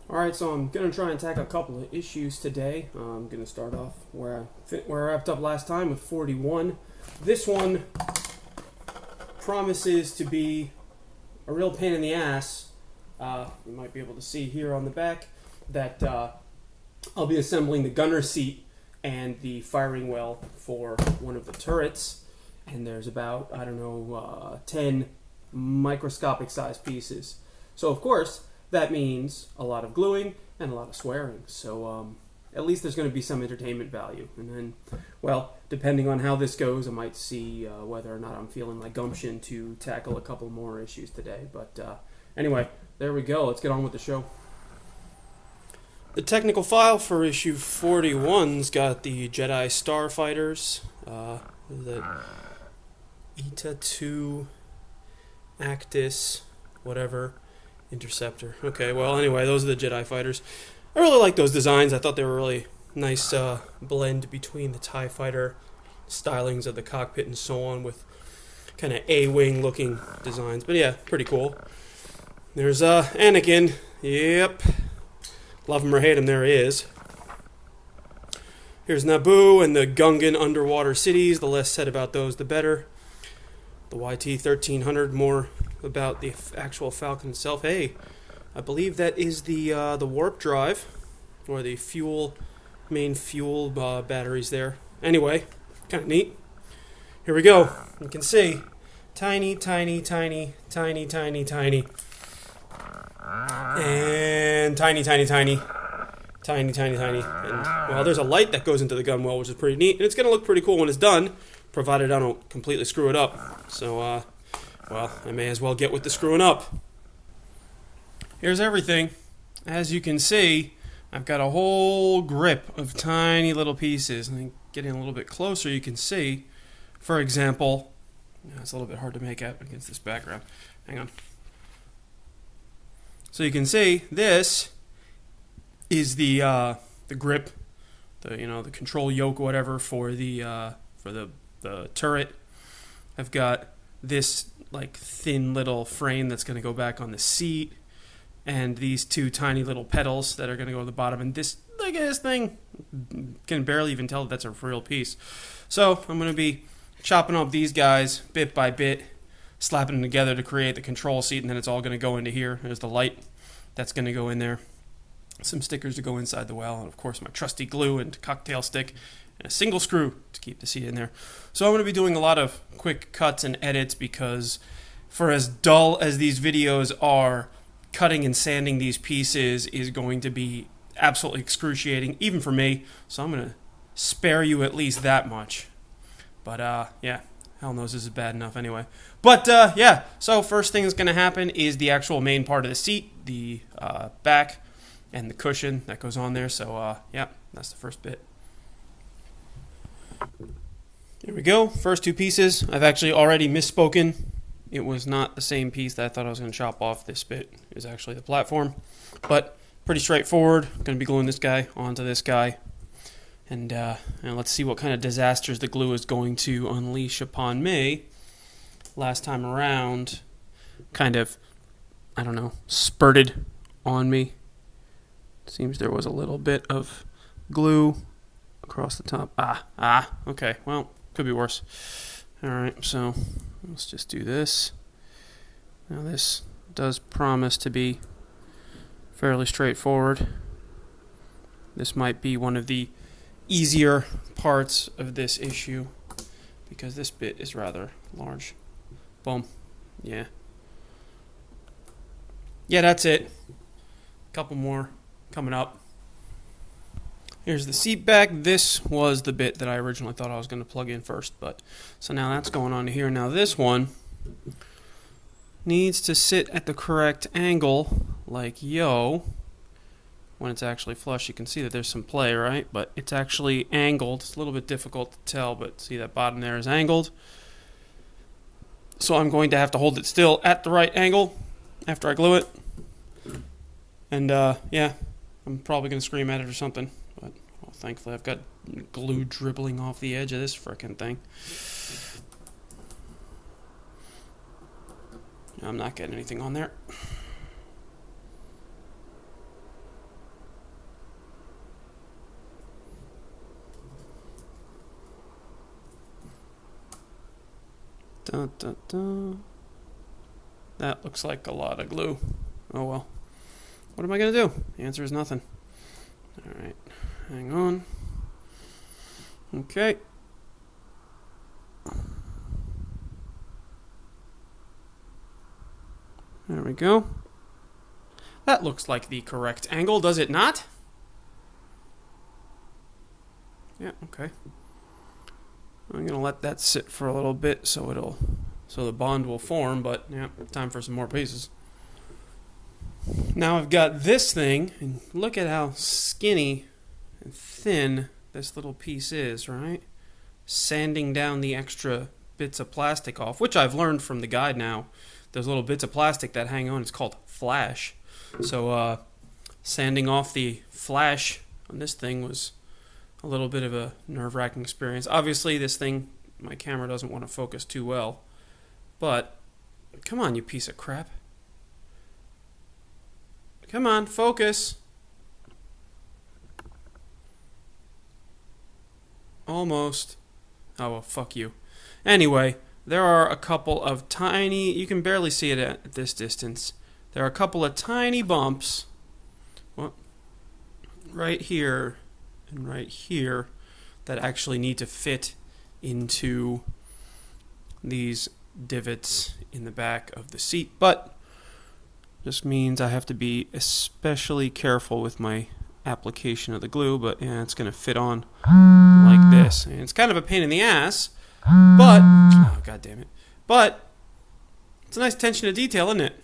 Alright, so I'm going to try and tackle a couple of issues today. I'm going to start off where I wrapped up last time with 41. This one promises to be a real pain in the ass. You might be able to see here on the back that I'll be assembling the gunner seat and the firing well for one of the turrets. And there's about, 10 microscopic sized pieces. So, of course, that means a lot of gluing and a lot of swearing. So at least there's going to be some entertainment value. And then, well, depending on how this goes, I might see whether or not I'm feeling like gumption to tackle a couple more issues today. But anyway, there we go. Let's get on with the show. The technical file for issue 41's got the Jedi Starfighters, the ETA 2 Actis, whatever. Interceptor. Okay, well, anyway, those are the Jedi fighters. I really like those designs. I thought they were really nice blend between the TIE fighter stylings of the cockpit and so on with kind of A-wing looking designs. But yeah, pretty cool. There's Anakin. Yep. Love him or hate him, there he is. Here's Naboo and the Gungan underwater cities. The less said about those, the better. The YT-1300, more about the actual Falcon itself. Hey, I believe that is the warp drive, or the main fuel batteries there. Anyway, kind of neat. Here we go. You can see, tiny, tiny, tiny, tiny, tiny, tiny, and tiny, tiny, tiny, tiny, tiny, tiny. And well, there's a light that goes into the gun well, which is pretty neat, and it's going to look pretty cool when it's done, provided I don't completely screw it up. So, well, I may as well get with the screwing up. Here's everything. As you can see, I've got a whole grip of tiny little pieces. And getting a little bit closer, you can see, for example, it's a little bit hard to make out against this background. Hang on. So you can see this is the grip, the control yoke, whatever, for the turret. I've got this like thin little frame that's going to go back on the seat, and these two tiny little pedals that are going to go to the bottom. And this, look at this thing, can barely even tell that that's a real piece. So I'm going to be chopping up these guys bit by bit, slapping them together to create the control seat, and then it's all going to go into here. There's the light that's going to go in there, some stickers to go inside the well, and of course my trusty glue and cocktail stick, and a single screw to keep the seat in there. So I'm going to be doing a lot of quick cuts and edits because for as dull as these videos are, cutting and sanding these pieces is going to be absolutely excruciating, even for me. So I'm going to spare you at least that much. But yeah, hell knows this is bad enough anyway. But yeah, so first thing that's going to happen is the actual main part of the seat, the back and the cushion that goes on there. So yeah, that's the first bit. Here we go, first two pieces. I've actually already misspoken. It was not the same piece that I thought I was going to chop off. This bit is actually the platform. But pretty straightforward. I'm going to be gluing this guy onto this guy. And let's see what kind of disasters the glue is going to unleash upon me. Last time around, kind of, spurted on me. Seems there was a little bit of glue across the top. Okay, well, could be worse. Alright, so let's just do this. Now this does promise to be fairly straightforward. This might be one of the easier parts of this issue because this bit is rather large. Boom. Yeah. Yeah, that's it. Couple more coming up. Here's the seat back. This was the bit that I originally thought I was going to plug in first, but so now that's going on here. Now this one needs to sit at the correct angle, like yo. When it's actually flush, you can see that there's some play, right? But it's actually angled. It's a little bit difficult to tell, but see that bottom there is angled. So I'm going to have to hold it still at the right angle after I glue it. And yeah, I'm probably going to scream at it or something. But well, thankfully I've got glue dribbling off the edge of this frickin' thing. I'm not getting anything on there. Dun, dun, dun. That looks like a lot of glue. Oh well. What am I going to do? The answer is nothing. Alright, hang on. Okay. There we go. That looks like the correct angle, does it not? Yeah, okay. I'm gonna let that sit for a little bit so the bond will form, but yeah, time for some more pieces. Now I've got this thing, and look at how skinny and thin this little piece is, right? Sanding down the extra bits of plastic off, which I've learned from the guide now. Those little bits of plastic that hang on, it's called flash. So sanding off the flash on this thing was a little bit of a nerve-wracking experience. Obviously, this thing, my camera doesn't want to focus too well. But, come on, you piece of crap. Come on, focus. Almost. Oh, well, fuck you. Anyway, there are a couple of tiny, you can barely see it at this distance. There are a couple of tiny bumps, well, right here and right here, that actually need to fit into these divots in the back of the seat. But this means I have to be especially careful with my application of the glue, but yeah, it's going to fit on like this. And it's kind of a pain in the ass, but, oh, God damn it. But it's a nice attention to detail, isn't it?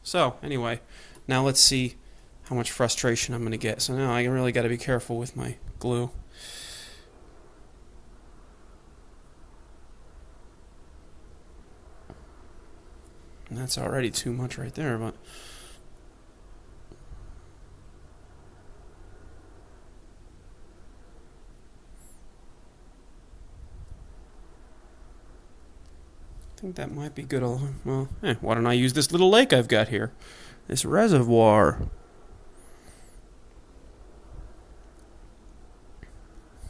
So, anyway, now let's see how much frustration I'm going to get. So now I really got to be careful with my glue. And that's already too much right there, but I think that might be good. Well, why don't I use this little lake I've got here? This reservoir.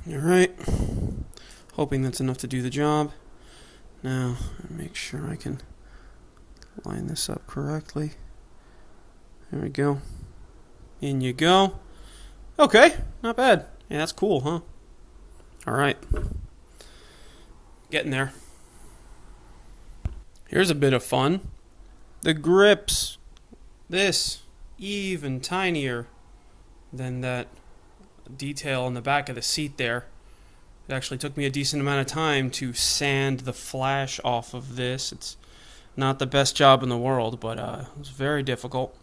Alright. Hoping that's enough to do the job. Now, make sure I can line this up correctly. There we go. In you go. Okay, not bad. Yeah, that's cool, huh? Alright. Getting there. Here's a bit of fun. The grips. This, even tinier than that detail on the back of the seat there. It actually took me a decent amount of time to sand the flash off of this. It's not the best job in the world, but it was very difficult.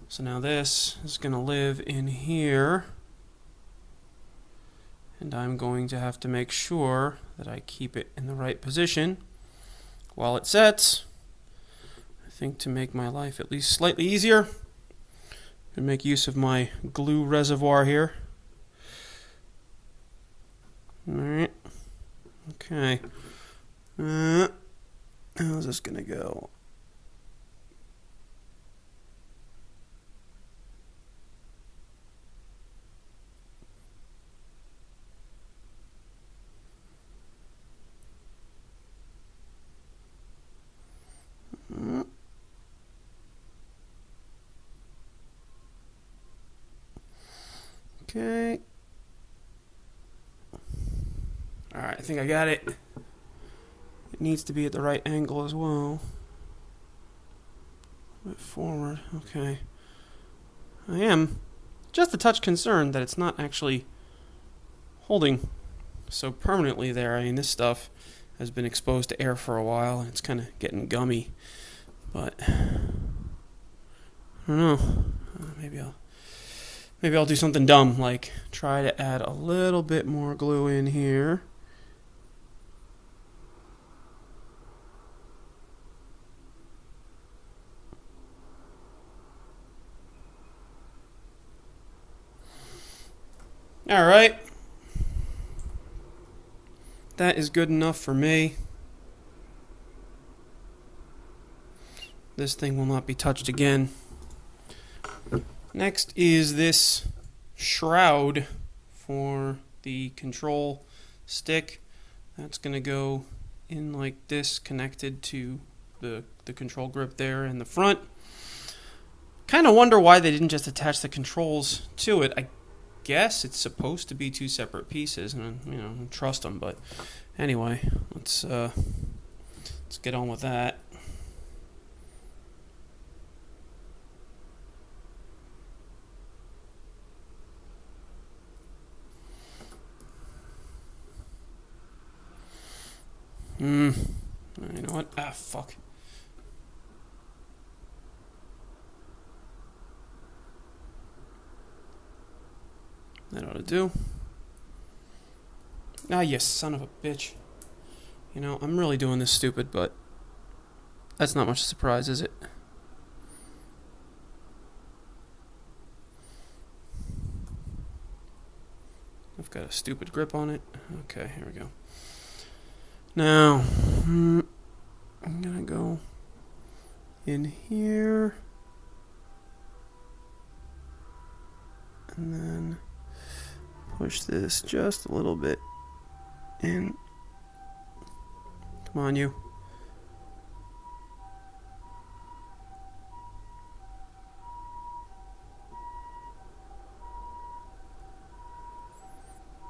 So now this is going to live in here. And I'm going to have to make sure that I keep it in the right position while it sets. I think to make my life at least slightly easier, I'm going to make use of my glue reservoir here. Alright. Okay. How's this going to go? Okay. Alright, I think I got it. It needs to be at the right angle as well. A bit forward. Okay. I am just a touch concerned that it's not actually holding so permanently there. I mean, this stuff has been exposed to air for a while, and it's kind of getting gummy. But I don't know. Maybe I'll do something dumb, like try to add a little bit more glue in here. All right. That is good enough for me. This thing will not be touched again. Next is this shroud for the control stick. That's going to go in like this, connected to the control grip there in the front. Kind of wonder why they didn't just attach the controls to it. I guess it's supposed to be two separate pieces, and trust them. But anyway, let's get on with that. You know what? Fuck. That ought to do. You son of a bitch. I'm really doing this stupid, but that's not much of a surprise, is it? I've got a stupid grip on it. Okay, here we go. Now, I'm gonna go in here, and then push this just a little bit in. Come on, you.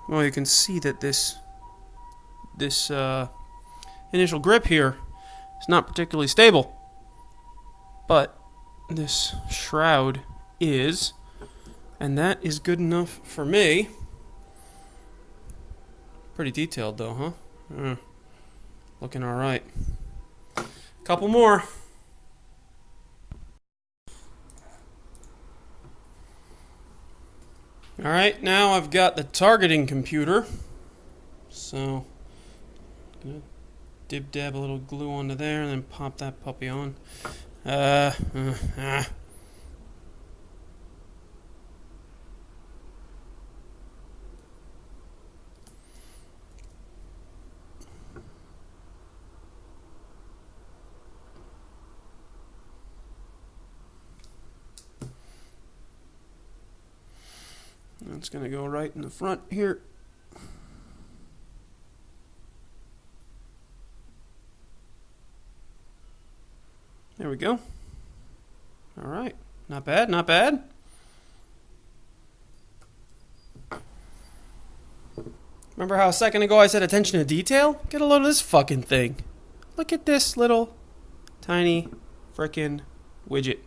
Well, you can see that this initial grip here is not particularly stable, but this shroud is, and that is good enough for me. Pretty detailed though, huh? Looking all right. Couple more. All right, now I've got the targeting computer, so I'm gonna dib-dab a little glue onto there and then pop that puppy on. It's going to go right in the front here. There we go. All right. Not bad, not bad. Remember how a second ago I said attention to detail? Get a load of this fucking thing. Look at this little tiny frickin' widget.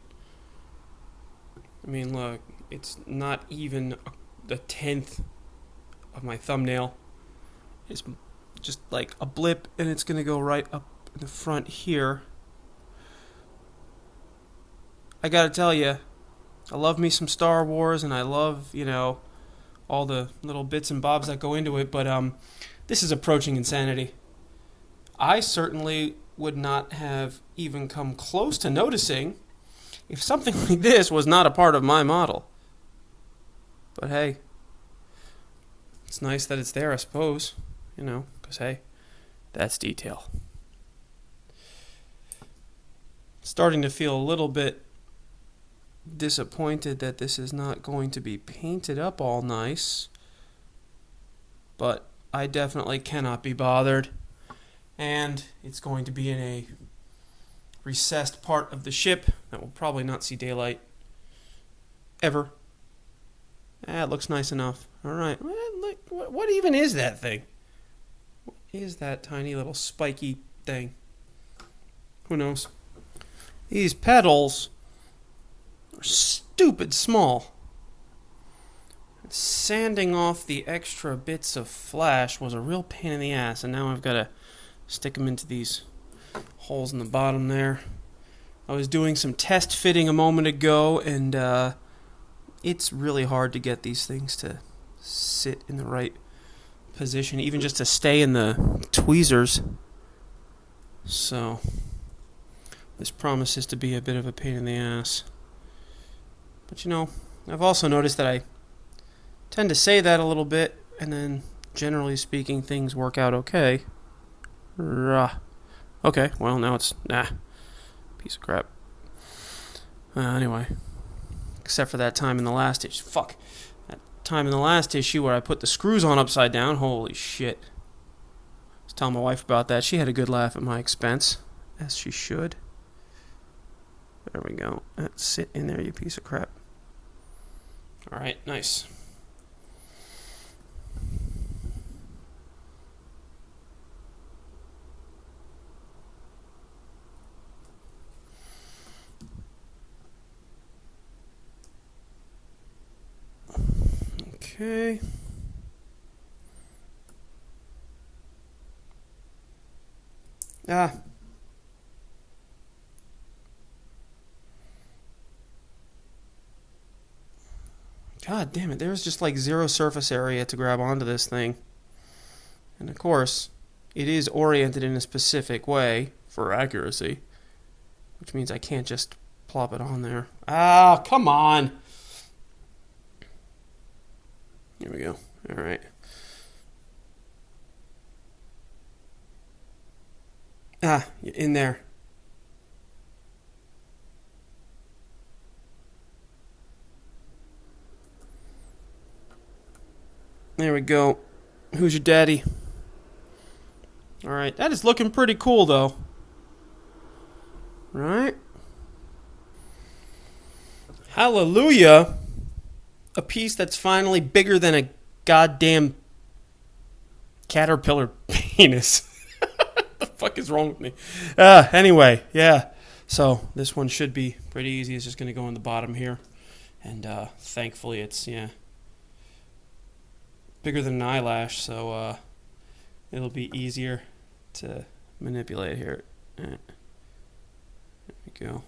I mean, look, it's not even the 10th of my thumbnail. It's just like a blip, and it's going to go right up in the front here. I gotta tell you, I love me some Star Wars, and I love, all the little bits and bobs that go into it, but this is approaching insanity. I certainly would not have even come close to noticing if something like this was not a part of my model. But hey, it's nice that it's there, I suppose, because hey, that's detail. Starting to feel a little bit disappointed that this is not going to be painted up all nice, but I definitely cannot be bothered, and it's going to be in a recessed part of the ship that will probably not see daylight ever. It looks nice enough. Alright, what even is that thing? What is that tiny little spiky thing? Who knows? These pedals are stupid small. Sanding off the extra bits of flash was a real pain in the ass, and now I've got to stick them into these holes in the bottom there. I was doing some test fitting a moment ago, and it's really hard to get these things to sit in the right position, even just to stay in the tweezers. So this promises to be a bit of a pain in the ass. But I've also noticed that I tend to say that a little bit, and then generally speaking, things work out okay. Okay, well, now it's piece of crap. Anyway, except for that time in the last issue. That time in the last issue where I put the screws on upside down. Holy shit. I was Tell my wife about that. She had a good laugh at my expense, as she should. There we go. Sit in there, you piece of crap. All right, nice. Okay. God damn it, there's just like zero surface area to grab onto this thing. And of course, it is oriented in a specific way for accuracy, which means I can't just plop it on there. Ah, come on! Here we go. Alright. In there. There we go. Who's your daddy? Alright, that is looking pretty cool though. Right? Hallelujah! A piece that's finally bigger than a goddamn caterpillar penis. What the fuck is wrong with me? Anyway, yeah. So this one should be pretty easy. It's just going to go in the bottom here. And thankfully it's, bigger than an eyelash, so it'll be easier to manipulate here. There we go.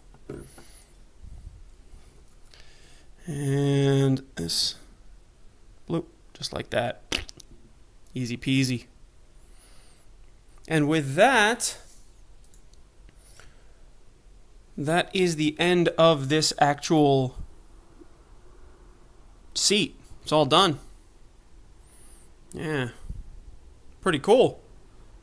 And this, bloop, just like that. Easy peasy. And with that, that is the end of this actual seat. It's all done. Yeah. Pretty cool.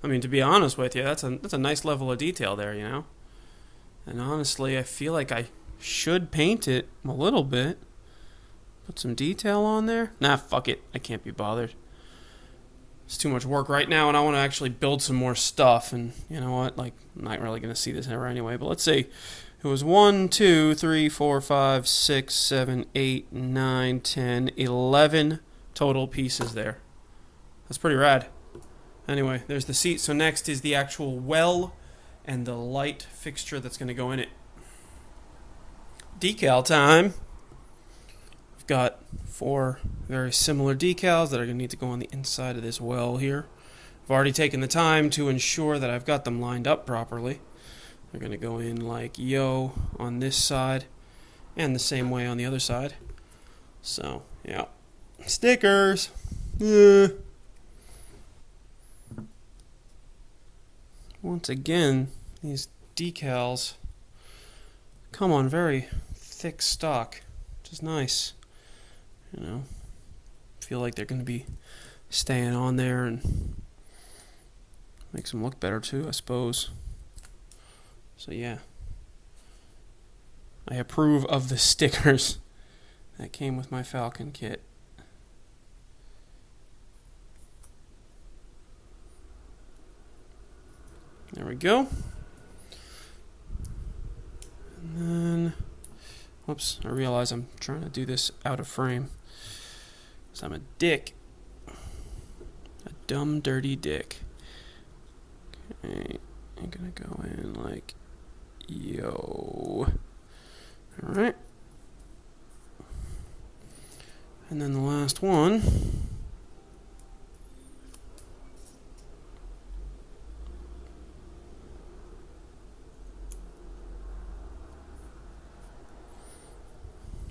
I mean, to be honest with you, that's a nice level of detail there, And honestly, I feel like I should paint it a little bit. Put some detail on there. Nah, fuck it. I can't be bothered. It's too much work right now, and I want to actually build some more stuff. And you know what? Like, I'm not really going to see this ever anyway. But let's see. It was 1, 2, 3, 4, 5, 6, 7, 8, 9, 10, 11 total pieces there. That's pretty rad. Anyway, there's the seat. So next is the actual well and the light fixture that's going to go in it. Decal time. I've got 4 very similar decals that are going to need to go on the inside of this well here. I've already taken the time to ensure that I've got them lined up properly. They're going to go in like yo on this side and the same way on the other side. So, yeah. Stickers! Once again, these decals come on very thick stock, which is nice. Feel like they're going to be staying on there and makes them look better too, I suppose. So yeah, I approve of the stickers that came with my Falcon kit. There we go. And then, whoops, I realize I'm trying to do this out of frame. Because I'm a dick. A dumb, dirty dick. Okay, I'm gonna go in like, yo. Alright. And then the last one.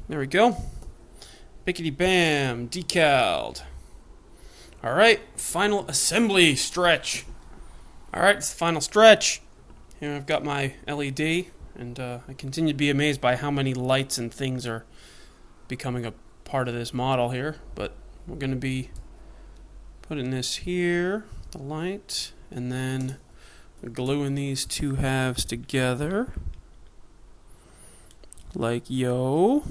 There we go. Bickety bam, decaled. Alright, final assembly stretch. Alright, it's the final stretch. Here I've got my LED, and I continue to be amazed by how many lights and things are becoming a part of this model here. But we're going to be putting this here, the light, and then gluing these two halves together. Like yo.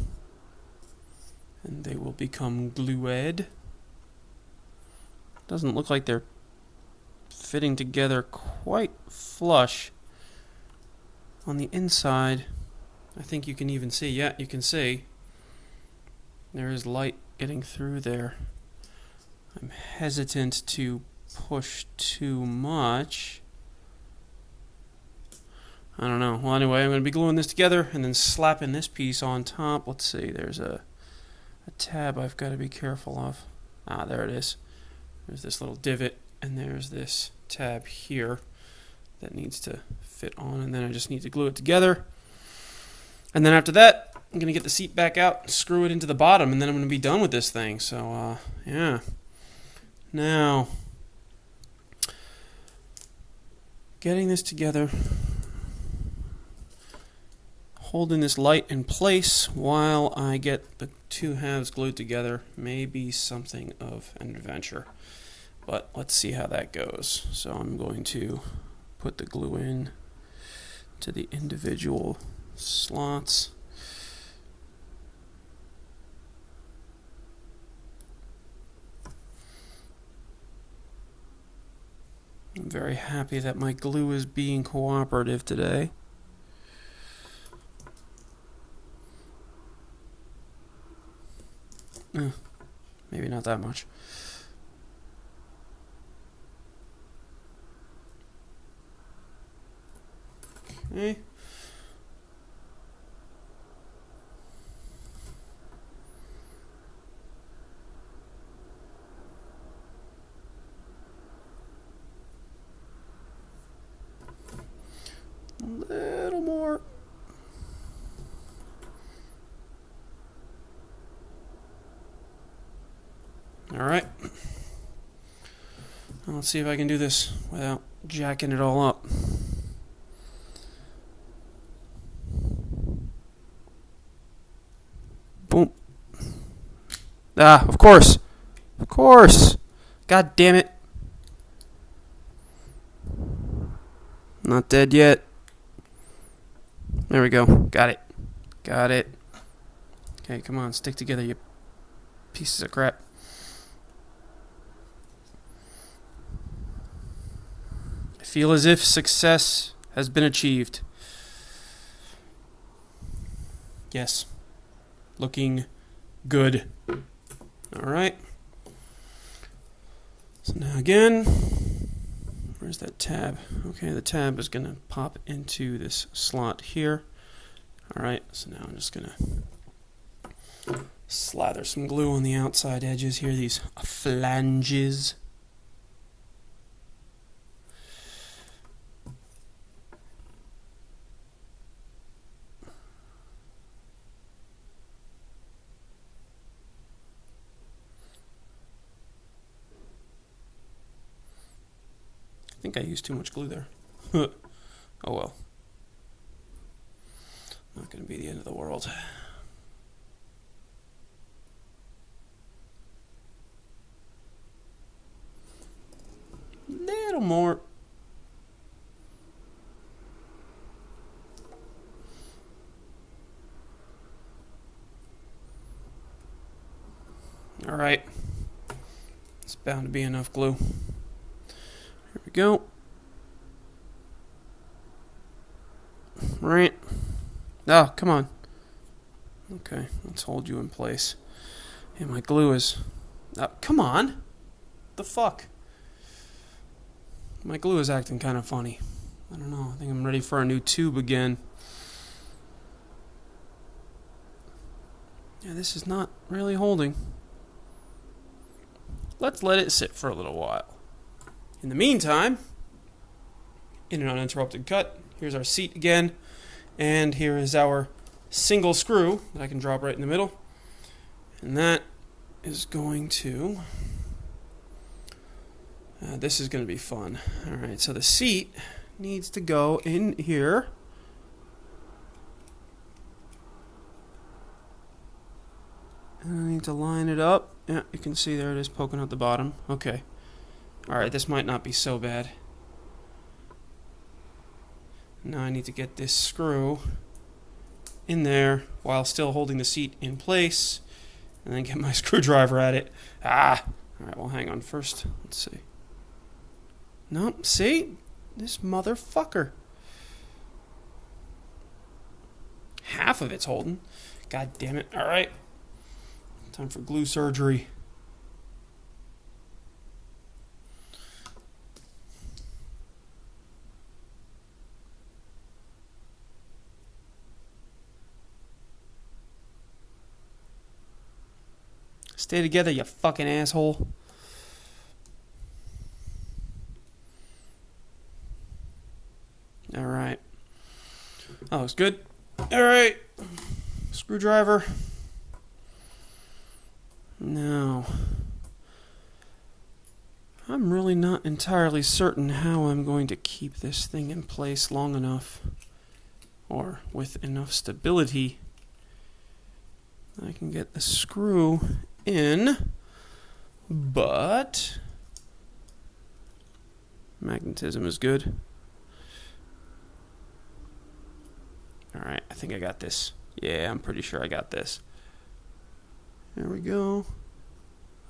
And they will become glued. Doesn't look like they're fitting together quite flush. On the inside, I think you can even see, yeah, you can see there is light getting through there. I'm hesitant to push too much. I don't know. Well, anyway, I'm going to be gluing this together and then slapping this piece on top. Let's see, there's a tab I've got to be careful of. Ah, there it is. There's this little divot, and there's this tab here that needs to fit on, and then I just need to glue it together. And then after that, I'm going to get the seat back out, screw it into the bottom, and then I'm going to be done with this thing. So, yeah. Now, getting this together, holding this light in place while I get the two halves glued together may be something of an adventure. But let's see how that goes. So I'm going to put the glue in to the individual slots. I'm very happy that my glue is being cooperative today. Maybe not that much. Okay. A little more. All right. Now let's see if I can do this without jacking it all up. Boom. Ah, of course. Of course. God damn it. Not dead yet. There we go. Got it. Got it. Okay, come on. Stick together, you pieces of crap. I feel as if success has been achieved. Yes. Looking good. Alright. So now again, where's that tab? Okay, the tab is going to pop into this slot here. Alright, so now I'm just going to slather some glue on the outside edges here, these flanges. I think I used too much glue there. Oh well. Not going to be the end of the world. Little more. All right. It's bound to be enough glue. Here we go. Right. Oh, come on. Okay, let's hold you in place. Hey, my glue is... Oh, come on. The fuck? My glue is acting kind of funny. I don't know. I think I'm ready for a new tube again. Yeah, this is not really holding. Let's let it sit for a little while. In the meantime, in an uninterrupted cut, here's our seat again, and here is our single screw that I can drop right in the middle, and that is going to, this is going to be fun. Alright, so the seat needs to go in here. And I need to line it up. Yeah, you can see there it is poking out the bottom. Okay. Alright, this might not be so bad. Now I need to get this screw in there while still holding the seat in place, and then get my screwdriver at it. Ah! Alright, well hang on first. Let's see. Nope, see? This motherfucker. Half of it's holding. God damn it. Alright. Time for glue surgery. Stay together, you fucking asshole. Alright. That looks good. Alright. Screwdriver. Now, I'm really not entirely certain how I'm going to keep this thing in place long enough, or with enough stability, I can get the screw in, but magnetism is good. Alright, I think I got this. Yeah, I'm pretty sure I got this. There we go.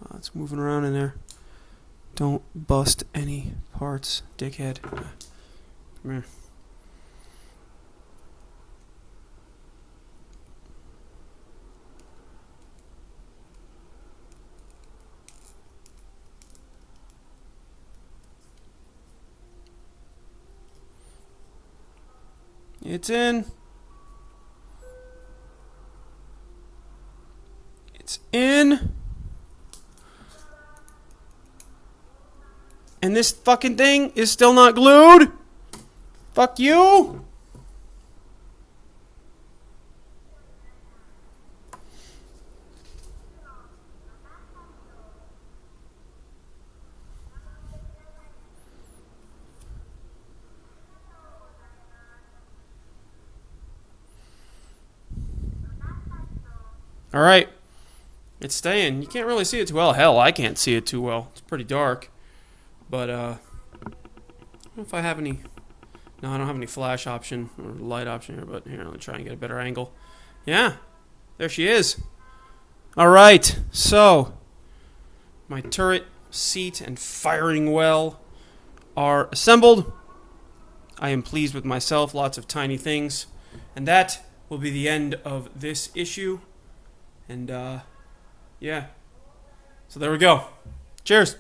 Oh, it's moving around in there. Don't bust any parts, dickhead. Come here. It's in. It's in. And this fucking thing is still not glued? Fuck you! Alright. It's staying. You can't really see it too well. Hell, I can't see it too well. It's pretty dark. But, I don't know if I have any... No, I don't have any flash option or light option here, but here, let me try and get a better angle. Yeah, there she is. Alright, so, my turret, seat, and firing well are assembled. I am pleased with myself, lots of tiny things. And that will be the end of this issue. And, yeah. So there we go. Cheers.